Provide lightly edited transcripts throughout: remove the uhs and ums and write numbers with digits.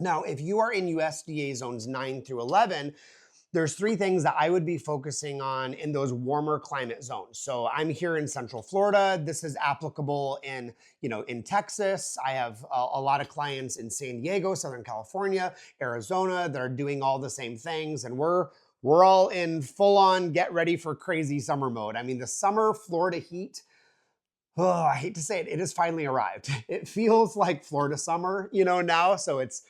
Now, if you are in USDA zones 9 through 11, there's three things that I would be focusing on in those warmer climate zones. So I'm here in Central Florida. This is applicable in Texas. I have a lot of clients in San Diego, Southern California, Arizona that are doing all the same things. And we're all in full on get ready for crazy summer mode. I mean, the summer Florida heat, oh, I hate to say it, it has finally arrived. It feels like Florida summer, now. So it's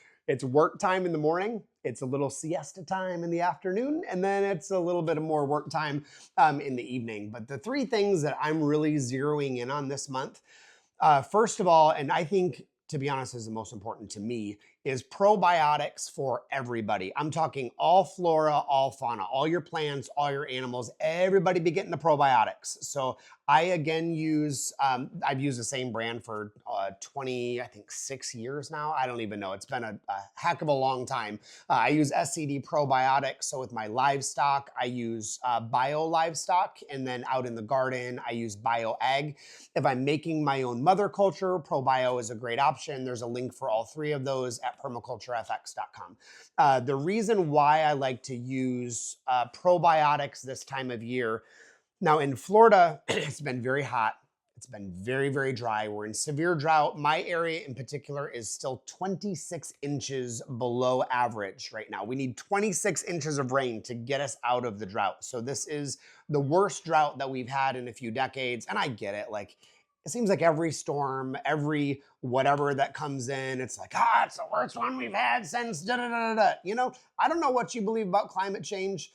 work time in the morning, it's a little siesta time in the afternoon, and then it's a little bit of more work time in the evening. But the three things that I'm really zeroing in on this month, first of all, and I think, to be honest, is the most important to me, is probiotics for everybody. I'm talking all flora, all fauna, all your plants, all your animals, everybody be getting the probiotics. So I again I've used the same brand for 20, I think 6 years now. I don't even know. It's been a heck of a long time. I use SCD probiotics. So with my livestock, I use Bio Livestock. And then out in the garden, I use Bio Ag. If I'm making my own mother culture, ProBio is a great option. There's a link for all three of those at permaculturefx.com. The reason why I like to use probiotics this time of year, now in Florida, it's been very hot. It's been very, very dry. We're in severe drought. My area in particular is still 26 inches below average right now. We need 26 inches of rain to get us out of the drought. So this is the worst drought that we've had in a few decades. And I get it. Like, it seems like every storm, every whatever that comes in, it's like, it's the worst one we've had since da da da da. I don't know what you believe about climate change.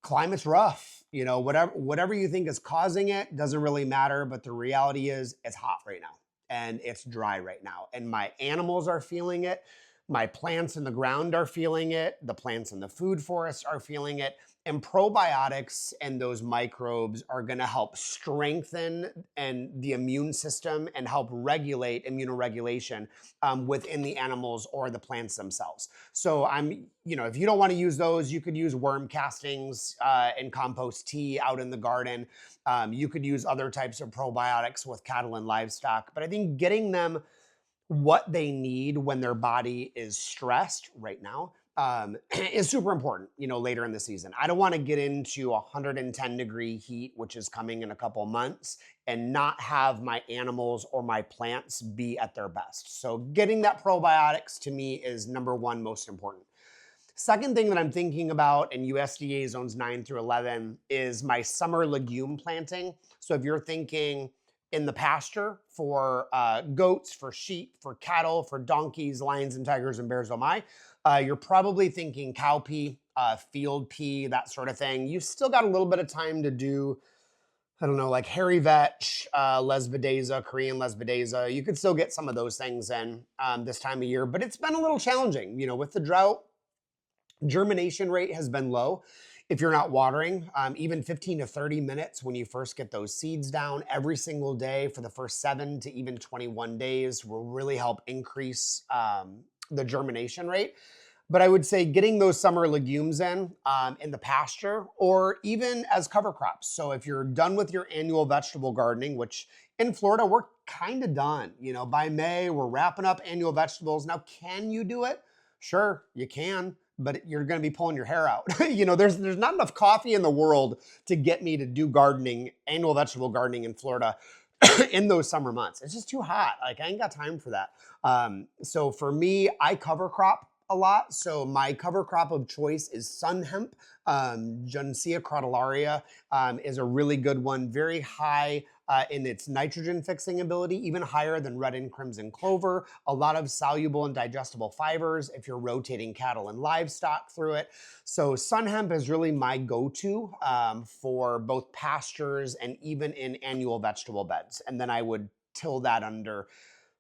Climate's rough. Whatever you think is causing it doesn't really matter. But the reality is it's hot right now and it's dry right now. And my animals are feeling it. My plants in the ground are feeling it. The plants in the food forest are feeling it. And probiotics and those microbes are going to help strengthen the immune system and help regulate immunoregulation within the animals or the plants themselves. So if you don't want to use those, you could use worm castings and compost tea out in the garden. You could use other types of probiotics with cattle and livestock. But I think getting them what they need when their body is stressed right now is super important, later in the season. I don't want to get into 110-degree heat, which is coming in a couple months, and not have my animals or my plants be at their best. So getting that probiotics to me is number one most important. Second thing that I'm thinking about in USDA zones 9 through 11 is my summer legume planting. So if you're thinking in the pasture for goats, for sheep, for cattle, for donkeys, lions and tigers and bears, oh my, you're probably thinking cowpea, field pea, that sort of thing. You still got a little bit of time to do, I don't know, like hairy vetch, lesbideza, Korean lesbideza. You could still get some of those things in this time of year, but it's been a little challenging, with the drought. Germination rate has been low. If you're not watering, even 15 to 30 minutes when you first get those seeds down every single day for the first 7 to even 21 days will really help increase the germination rate. But I would say getting those summer legumes in the pasture or even as cover crops. So if you're done with your annual vegetable gardening, which in Florida, we're kind of done. By May, we're wrapping up annual vegetables. Now, can you do it? Sure, you can, but you're going to be pulling your hair out. There's not enough coffee in the world to get me to do gardening, annual vegetable gardening in Florida in those summer months. It's just too hot. Like, I ain't got time for that. So for me, I cover crop a lot. So my cover crop of choice is sun hemp. Jonesea crotalaria is a really good one. Very high in its nitrogen fixing ability, even higher than red and crimson clover. A lot of soluble and digestible fibers if you're rotating cattle and livestock through it. So sun hemp is really my go-to for both pastures and even in annual vegetable beds. And then I would till that under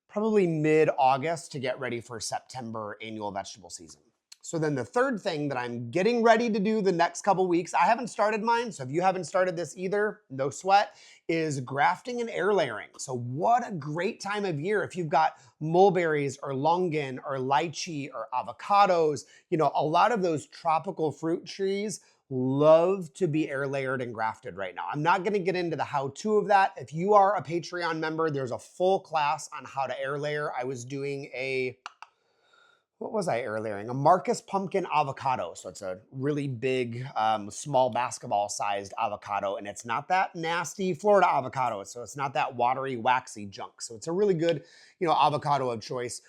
probably mid-August to get ready for September annual vegetable season. So then the third thing that I'm getting ready to do the next couple weeks, I haven't started mine, so if you haven't started this either, no sweat, is grafting and air layering. So what a great time of year if you've got mulberries or longan or lychee or avocados, a lot of those tropical fruit trees love to be air layered and grafted right now. I'm not going to get into the how-to of that. If you are a Patreon member, there's a full class on how to air layer. I was doing what was I air layering? A Marcus pumpkin avocado. So it's a really big, small basketball sized avocado, and it's not that nasty Florida avocado. So it's not that watery, waxy junk. So it's a really good, avocado of choice.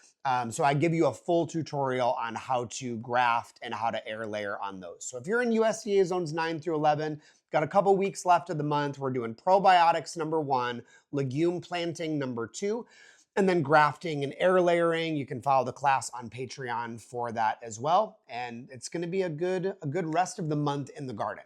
So I give you a full tutorial on how to graft and how to air layer on those. So if you're in USDA zones 9 through 11, got a couple weeks left of the month. We're doing probiotics number 1, legume planting number 2, and then grafting and air layering. You can follow the class on Patreon for that as well. And it's going to be a good rest of the month in the garden.